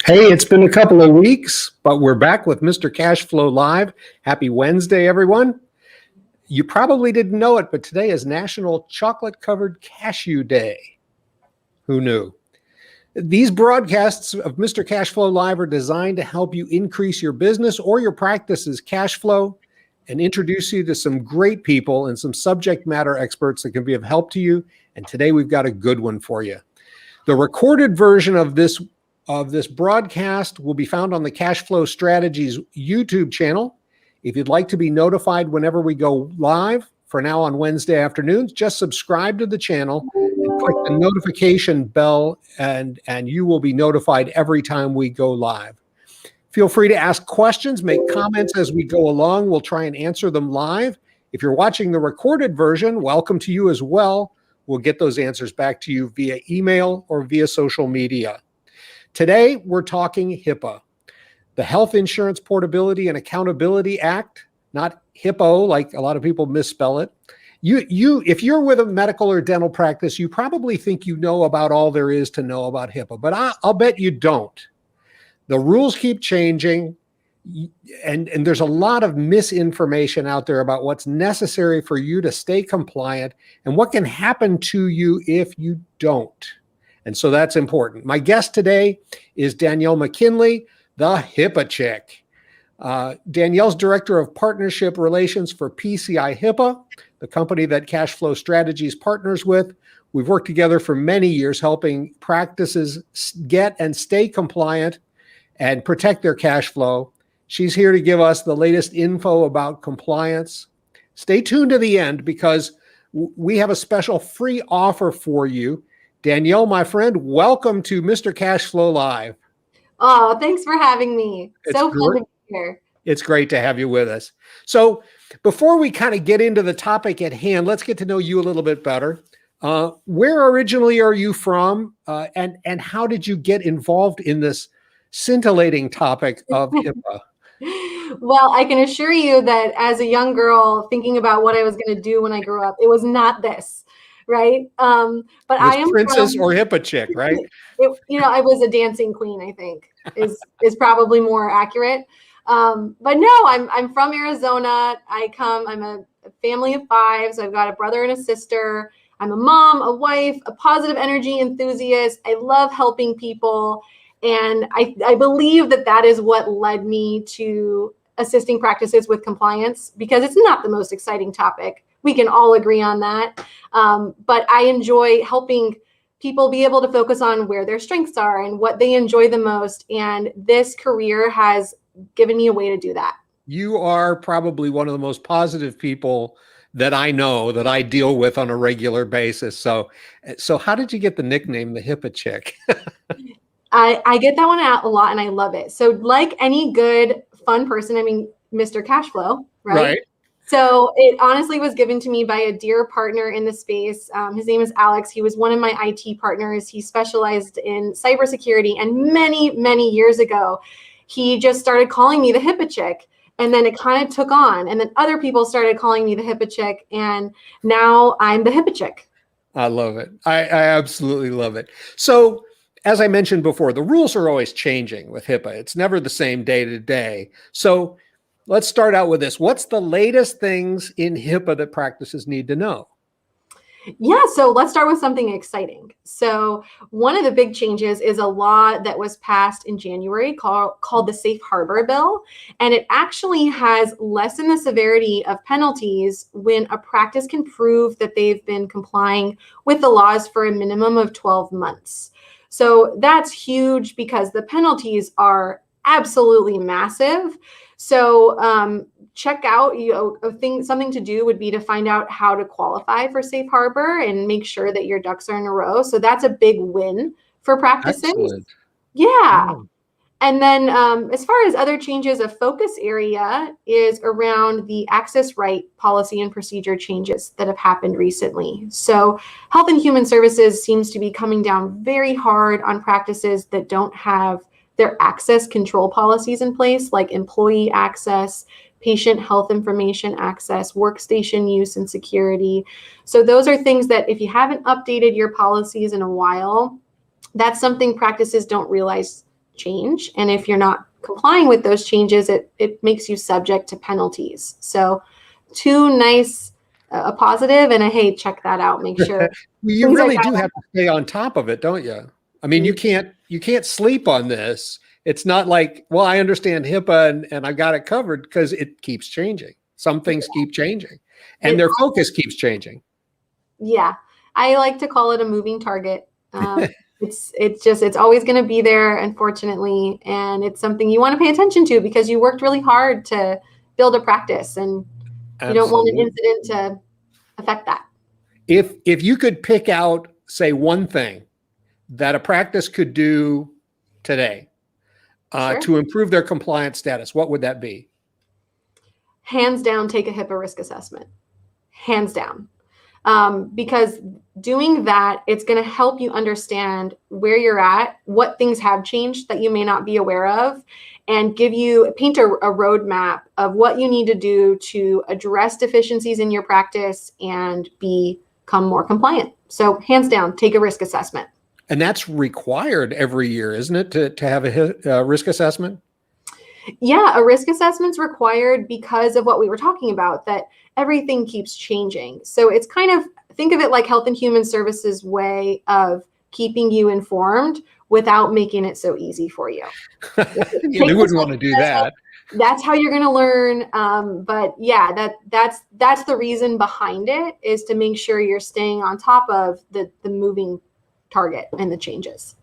Hey, it's been a couple of weeks, but we're back with Mr. Cashflow Live. Happy Wednesday, everyone. You probably didn't know it, but today is National Chocolate-Covered Cashew Day. Who knew? These broadcasts of Mr. Cashflow Live are designed to help you increase your business or your practice's cash flow and introduce you to some great people and some subject matter experts that can be of help to you. And today we've got a good one for you. The recorded version of this broadcast will be found on the Cashflow Strategies YouTube channel. If you'd like to be notified whenever we go live, for now on Wednesday afternoons, just subscribe to the channel and click the notification bell, and you will be notified every time we go live. Feel free to ask questions, make comments as we go along. We'll try and answer them live. If you're watching the recorded version, welcome to you as well. We'll get those answers back to you via email or via social media. Today, we're talking HIPAA, the Health Insurance Portability and Accountability Act, not HIPPO, like a lot of people misspell it. If you're with a medical or dental practice, you probably think you know about all there is to know about HIPAA, but I'll bet you don't. The rules keep changing, and there's a lot of misinformation out there about what's necessary for you to stay compliant and what can happen to you if you don't. And so that's important. My guest today is Danielle McKinley, the HIPAA Chick. Danielle's Director of Partnership Relations for PCIHIPAA, the company that Cashflow Strategies partners with. We've worked together for many years helping practices get and stay compliant and protect their cash flow. She's here to give us the latest info about compliance. Stay tuned to the end because we have a special free offer for you. Danielle, my friend, welcome to Mr. Cashflow Live. Oh, thanks for having me. So fun to be here. It's great to have you with us. So before we kind of get into the topic at hand, let's get to know you a little bit better. Where originally are you from, and how did you get involved in this scintillating topic of HIPAA? Well, I can assure you that as a young girl thinking about what I was going to do when I grew up, it was not this. Right. But I am princess or HIPAA chick, right? I was a dancing queen, I think is probably more accurate. But no, I'm from Arizona. I'm a family of 5. So I've got a brother and a sister. I'm a mom, a wife, a positive energy enthusiast. I love helping people. And I believe that is what led me to assisting practices with compliance, because it's not the most exciting topic. We can all agree on that. But I enjoy helping people be able to focus on where their strengths are and what they enjoy the most. And this career has given me a way to do that. You are probably one of the most positive people that I know, that I deal with on a regular basis. So how did you get the nickname, the HIPAA Chick? I get that one out a lot and I love it. So like any good, fun person, I mean, Mr. Cashflow, right? So it honestly was given to me by a dear partner in the space. His name is Alex. He was one of my IT partners. He specialized in cybersecurity. And many, many years ago, he just started calling me the HIPAA Chick. And then it kind of took on. And then other people started calling me the HIPAA Chick. And now I'm the HIPAA Chick. I love it. I absolutely love it. So as I mentioned before, the rules are always changing with HIPAA. It's never the same day to day. So let's start out with this. What's the latest things in HIPAA that practices need to know? Yeah, so let's start with something exciting. So one of the big changes is a law that was passed in January called the Safe Harbor Bill. And it actually has lessened the severity of penalties when a practice can prove that they've been complying with the laws for a minimum of 12 months. So that's huge because the penalties are absolutely massive. So check out, something to do would be to find out how to qualify for Safe Harbor and make sure that your ducks are in a row. So that's a big win for practices. Excellent. Yeah. Oh. And then as far as other changes, a focus area is around the access right policy and procedure changes that have happened recently. So Health and Human Services seems to be coming down very hard on practices that don't have their access control policies in place, like employee access, patient health information access, workstation use and security. So those are things that if you haven't updated your policies in a while, that's something practices don't realize change. And if you're not complying with those changes, it makes you subject to penalties. So two nice, a positive and a, hey, check that out. Make sure. You really do have to stay on top of it, don't you? I mean, you can't sleep on this. It's not like, well, I understand HIPAA and I got it covered, because it keeps changing. Some things keep changing and their focus keeps changing. Yeah. I like to call it a moving target. It's always going to be there, unfortunately. And it's something you want to pay attention to, because you worked really hard to build a practice, and you don't want an incident to affect that. If you could pick out, say, one thing that a practice could do today to improve their compliance status, what would that be? Hands down, take a HIPAA risk assessment. Hands down. Because doing that, it's going to help you understand where you're at, what things have changed that you may not be aware of, and paint a roadmap of what you need to do to address deficiencies in your practice and become more compliant. So hands down, take a risk assessment. And that's required every year, isn't it, to have a risk assessment? Yeah, a risk assessment's required because of what we were talking about, that everything keeps changing. So it's kind of, think of it like Health and Human Services way of keeping you informed without making it so easy for you. You wouldn't want to do that. That's how you're going to learn. But yeah, that's the reason behind it, is to make sure you're staying on top of the moving target and the changes.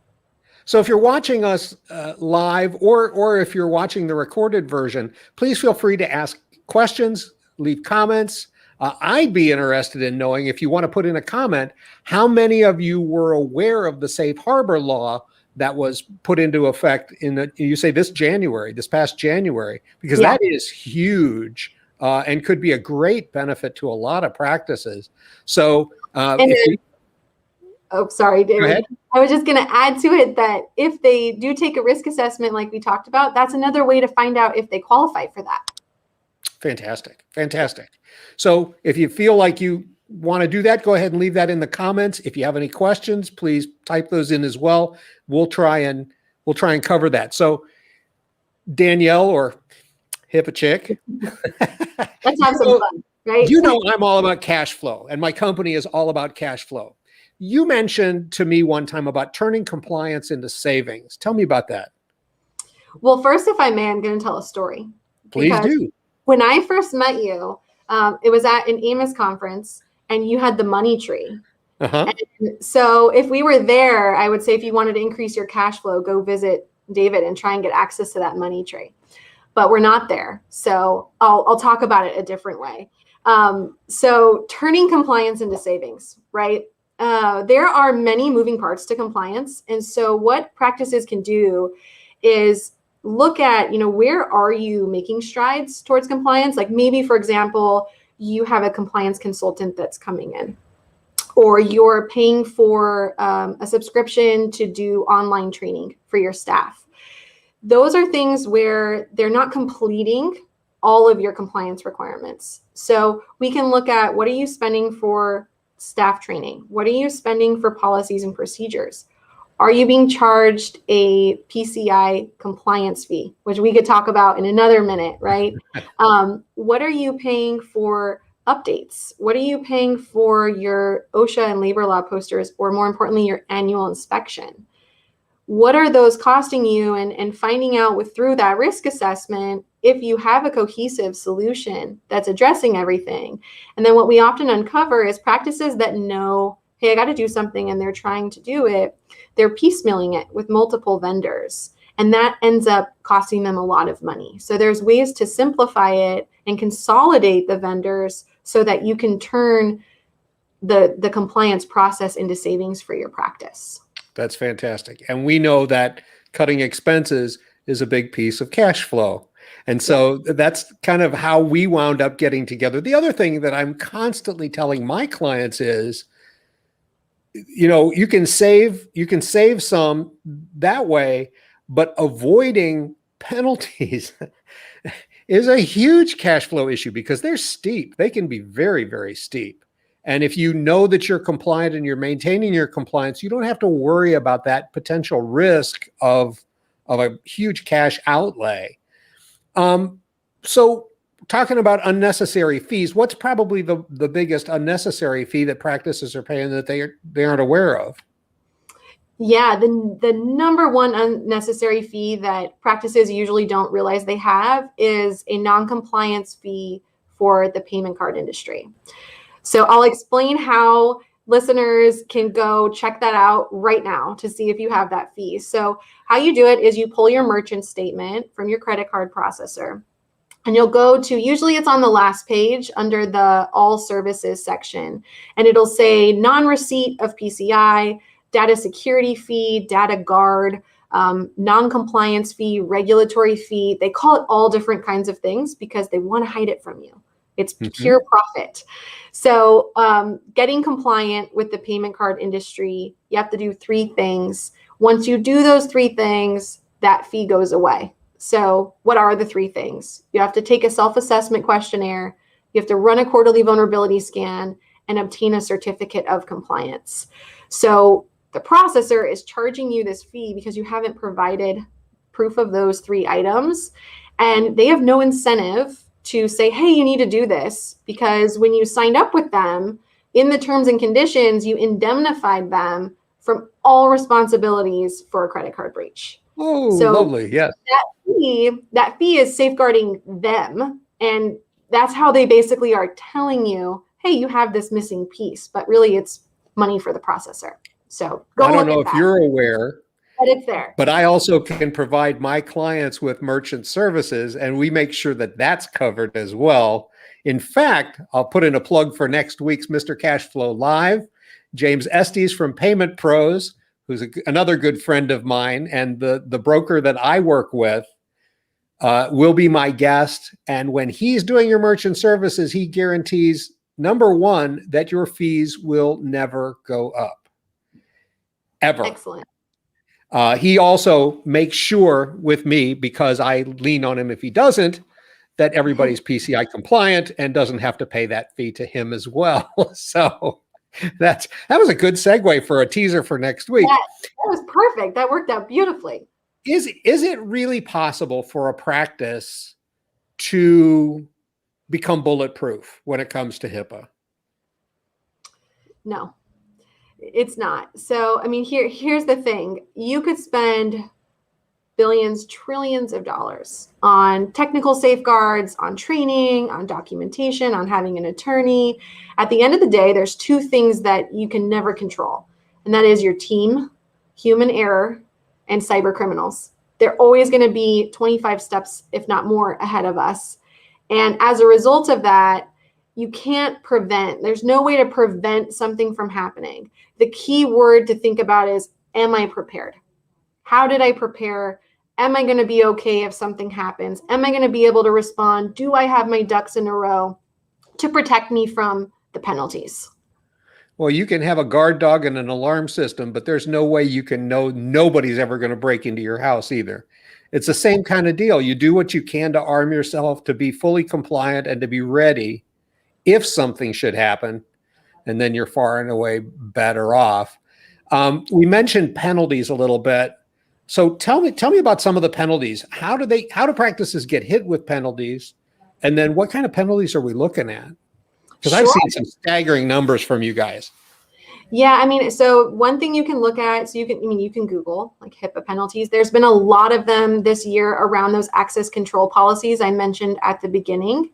So if you're watching us live, or if you're watching the recorded version, please feel free to ask questions, leave comments. I'd be interested in knowing, if you want to put in a comment, how many of you were aware of the safe harbor law that was put into effect you say this past January, because that is huge and could be a great benefit to a lot of practices. So oh, sorry, David. Go ahead. I was just going to add to it that if they do take a risk assessment like we talked about, that's another way to find out if they qualify for that. Fantastic. Fantastic. So if you feel like you want to do that, go ahead and leave that in the comments. If you have any questions, please type those in as well. We'll try and cover that. So Danielle, or HIPAA Chick. Let's have some fun, right? You know, I'm all about cash flow, and my company is all about cash flow. You mentioned to me one time about turning compliance into savings. Tell me about that. Well, first, if I may, I'm going to tell a story. Please do. When I first met you, it was at an AMIS conference, and you had the money tree. And so if we were there, I would say, if you wanted to increase your cash flow, go visit David and try and get access to that money tree. But we're not there. So I'll talk about it a different way. So turning compliance into savings, right? There are many moving parts to compliance. And so what practices can do is look at, where are you making strides towards compliance? Like maybe, for example, you have a compliance consultant that's coming in, or you're paying for a subscription to do online training for your staff. Those are things where they're not completing all of your compliance requirements. So we can look at, what are you spending for staff training? What are you spending for policies and procedures? Are you being charged a PCI compliance fee, which we could talk about in another minute, right? What are you paying for updates? What are you paying for your OSHA and labor law posters, or more importantly, your annual inspection? What are those costing you? And finding out through that risk assessment, if you have a cohesive solution that's addressing everything. And then what we often uncover is practices that know, hey, I got to do something, and they're trying to do it. They're piecemealing it with multiple vendors, and that ends up costing them a lot of money. So there's ways to simplify it and consolidate the vendors so that you can turn the compliance process into savings for your practice. That's fantastic. And we know that cutting expenses is a big piece of cash flow. And so that's kind of how we wound up getting together. The other thing that I'm constantly telling my clients is, you can save some that way, but avoiding penalties is a huge cash flow issue, because they're steep. They can be very, very steep. And if you know that you're compliant and you're maintaining your compliance, you don't have to worry about that potential risk of of a huge cash outlay. So talking about unnecessary fees, what's probably the biggest unnecessary fee that practices are paying that they aren't aware of? Yeah, the number one unnecessary fee that practices usually don't realize they have is a non-compliance fee for the payment card industry. So I'll explain how listeners can go check that out right now to see if you have that fee. So how you do it is you pull your merchant statement from your credit card processor, and you'll go to, usually it's on the last page under the all services section, and it'll say non-receipt of PCI, data security fee, data guard, non-compliance fee, regulatory fee. They call it all different kinds of things because they want to hide it from you. It's pure profit. So getting compliant with the payment card industry, you have to do 3 things. Once you do those 3 things, that fee goes away. So what are the 3 things? You have to take a self-assessment questionnaire. You have to run a quarterly vulnerability scan and obtain a certificate of compliance. So the processor is charging you this fee because you haven't provided proof of those 3 items. And they have no incentive to say, hey, you need to do this, because when you signed up with them, in the terms and conditions, you indemnified them from all responsibilities for a credit card breach. Oh, so lovely. Yes. That fee is safeguarding them. And that's how they basically are telling you, hey, you have this missing piece, but really it's money for the processor. So go I don't know look if at that. you're aware, But it's there. but I also can provide my clients with merchant services, and we make sure that that's covered as well. In fact, I'll put in a plug for next week's Mr. Cashflow Live. James Estes from Payment Pros, who's another good friend of mine, and the broker that I work with, will be my guest. And when he's doing your merchant services, he guarantees, number one, that your fees will never go up. Ever. Excellent. He also makes sure with me, because I lean on him if he doesn't, that everybody's PCI compliant and doesn't have to pay that fee to him as well. So that was a good segue for a teaser for next week. That was perfect. That worked out beautifully. Is it really possible for a practice to become bulletproof when it comes to HIPAA? No, it's not. So, I mean, here's the thing. You could spend billions, trillions of dollars on technical safeguards, on training, on documentation, on having an attorney. At the end of the day, there's 2 things that you can never control, and that is your team, human error, and cyber criminals. They're always going to be 25 steps, if not more, ahead of us. And as a result of that, you can't prevent. There's no way to prevent something from happening. The key word to think about is, am I prepared? How did I prepare? Am I going to be okay if something happens? Am I going to be able to respond? Do I have my ducks in a row to protect me from the penalties? Well, you can have a guard dog and an alarm system, but there's no way you can know nobody's ever going to break into your house either. It's the same kind of deal. You do what you can to arm yourself to be fully compliant and to be ready if something should happen, and then you're far and away better off. We mentioned penalties a little bit. So tell me about some of the penalties. How do practices get hit with penalties? And then what kind of penalties are we looking at? Because I've seen some staggering numbers from you guys. Yeah, I mean, so one thing you can look at, so you can Google like HIPAA penalties. There's been a lot of them this year around those access control policies I mentioned at the beginning.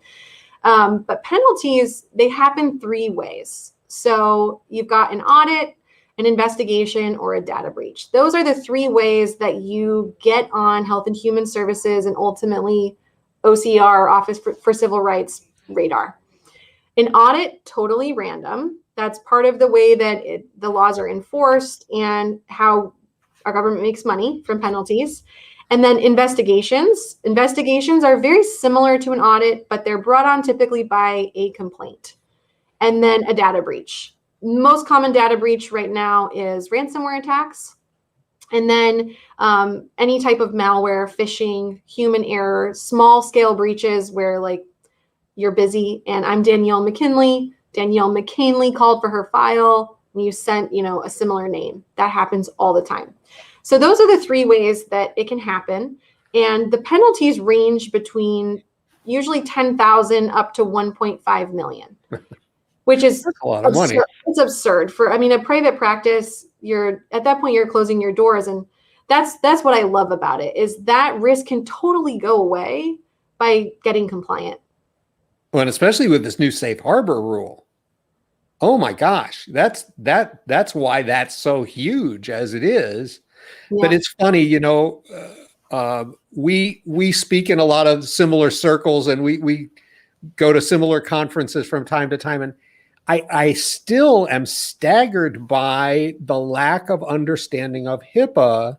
But penalties, they happen 3 ways. So you've got an audit, an investigation, or a data breach. Those are the 3 ways that you get on Health and Human Services and ultimately OCR, Office for Civil Rights, radar. An audit, totally random. That's part of the way that the laws are enforced and how our government makes money from penalties. And then investigations. Investigations are very similar to an audit, but they're brought on typically by a complaint. And then a data breach. Most common data breach right now is ransomware attacks. And then any type of malware, phishing, human error, small scale breaches where like you're busy and I'm Danielle McKinley. Danielle McKinley called for her file and you sent, a similar name. That happens all the time. So those are the three ways that it can happen. And the penalties range between usually 10,000 up to 1.5 million, which is That's a lot of money. It's absurd for, I mean, a private practice, at that point you're closing your doors. And that's what I love about it, is that risk can totally go away by getting compliant. Well, and especially with this new safe harbor rule. Oh my gosh, that's why that's so huge as it is. Yeah. But it's funny, you know, we speak in a lot of similar circles, and we go to similar conferences from time to time, and I still am staggered by the lack of understanding of HIPAA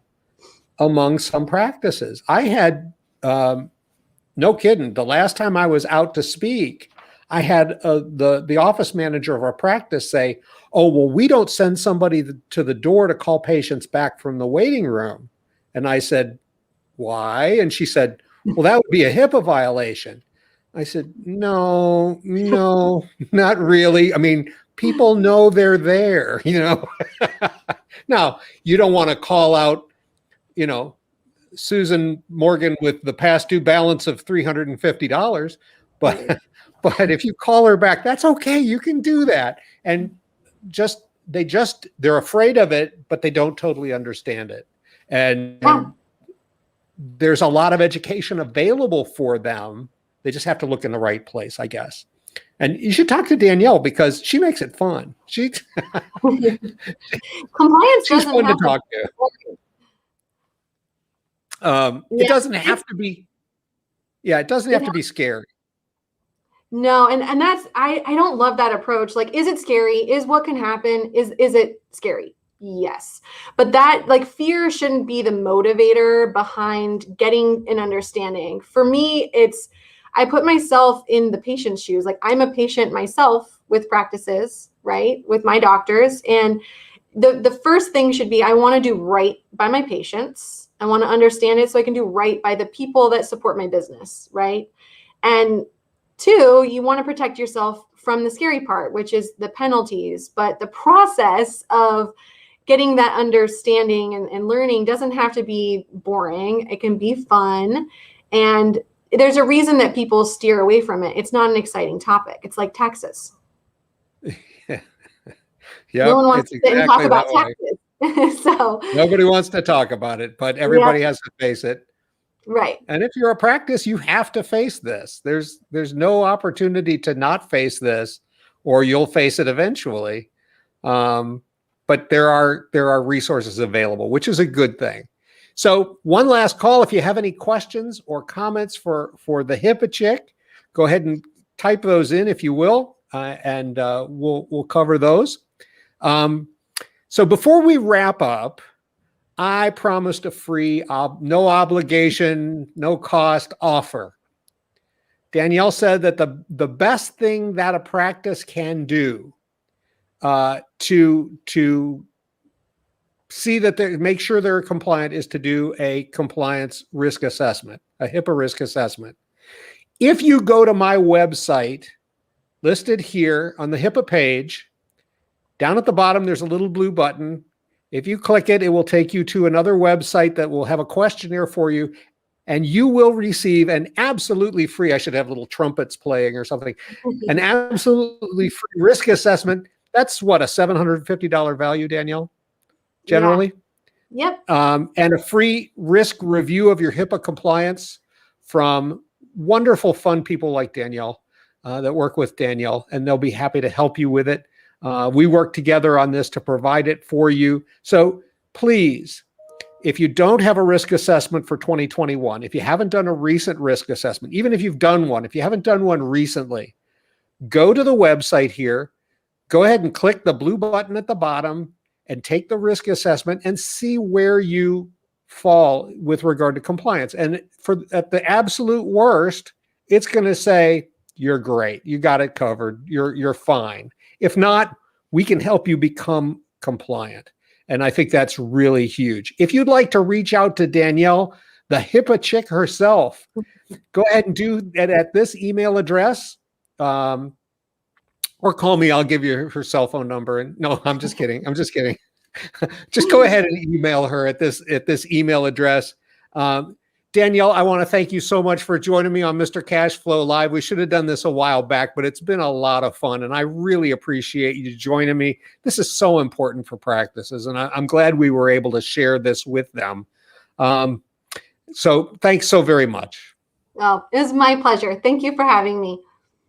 among some practices. I had, no kidding, the last time I was out to speak, I had the office manager of our practice say, "Oh, well, we don't send somebody to the door to call patients back from the waiting room." And I said, "Why?" And she said, "Well, that would be a HIPAA violation." I said, no, not really. I mean, people know they're there, you know. Now, you don't want to call out, you know, Susan Morgan with the past due balance of $350, but if you call her back, that's okay. You can do that. And they're afraid of it, but they don't totally understand it. And there's a lot of education available for them. They just have to look in the right place, I guess. And you should talk to Danielle, because she makes it fun. Compliance she's doesn't fun have to talk to. It doesn't have to be. Yeah, it doesn't have to be scary. No, and that's I don't love that approach. Like, is it scary? Is what can happen? Is it scary? Yes. But that, like, fear shouldn't be the motivator behind getting an understanding. For me, I put myself in the patient's shoes. Like, I'm a patient myself with practices, right? With my doctors. And the first thing should be, I want to do right by my patients. I want to understand it so I can do right by the people that support my business, right? And two, you want to protect yourself from the scary part, which is the penalties. But the process of getting that understanding and learning doesn't have to be boring. It can be fun. And there's a reason that people steer away from it. It's not an exciting topic. It's like taxes. Yeah, no one wants to sit and talk about taxes. So nobody wants to talk about it, but everybody has to face it. Right. And if you're a practice, you have to face this. There's no opportunity to not face this, or you'll face it eventually. But there are resources available, which is a good thing. So one last call. If you have any questions or comments for the HIPAA Chick, go ahead and type those in, if you will, and we'll cover those. So before we wrap up, I promised a free, no obligation, no cost offer. Danielle said that the best thing that a practice can do to see that make sure they're compliant is to do a compliance risk assessment, a HIPAA risk assessment. If you go to my website listed here on the HIPAA page, down at the bottom, there's a little blue button. If you click it, it will take you to another website that will have a questionnaire for you, and you will receive an absolutely free, I should have little trumpets playing or something, an absolutely free risk assessment. That's what, a $750 value, Danielle? Generally. Yeah. Yep. And a free risk review of your HIPAA compliance from wonderful, fun people like Danielle that work with Danielle, and they'll be happy to help you with it. We work together on this to provide it for you. So please, if you don't have a risk assessment for 2021, if you haven't done a recent risk assessment, even if you've done one, if you haven't done one recently, go to the website here, go ahead and click the blue button at the bottom and take the risk assessment and see where you fall with regard to compliance. And at the absolute worst, it's going to say, you're great. You got it covered. You're fine. If not, we can help you become compliant. And I think that's really huge. If you'd like to reach out to Danielle, the HIPAA Chick herself, go ahead and do it at this email address. Or call me. I'll give you her cell phone number. And no, I'm just kidding. I'm just kidding. Just go ahead and email her at this email address. Danielle, I want to thank you so much for joining me on Mr. Cashflow Live. We should have done this a while back, but it's been a lot of fun, and I really appreciate you joining me. This is so important for practices, and I'm glad we were able to share this with them. So thanks so very much. Oh, it was my pleasure. Thank you for having me.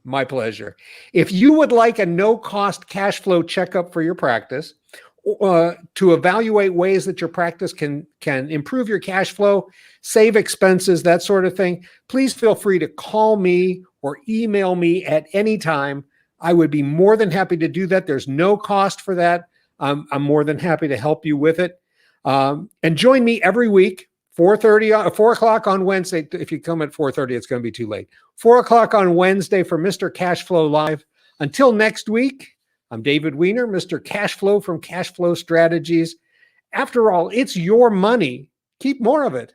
My pleasure. If you would like a no-cost cash flow checkup for your practice, to evaluate ways that your practice can improve your cash flow, save expenses, that sort of thing, please feel free to call me or email me at any time. I would be more than happy to do that. There's no cost for that. I'm more than happy to help you with it. And join me every week, 4 o'clock on Wednesday. If you come at 4:30, it's going to be too late. 4 o'clock on Wednesday for Mr. Cashflow Live. Until next week, I'm David Weiner, Mr. Cashflow from Cashflow Strategies. After all, it's your money. Keep more of it.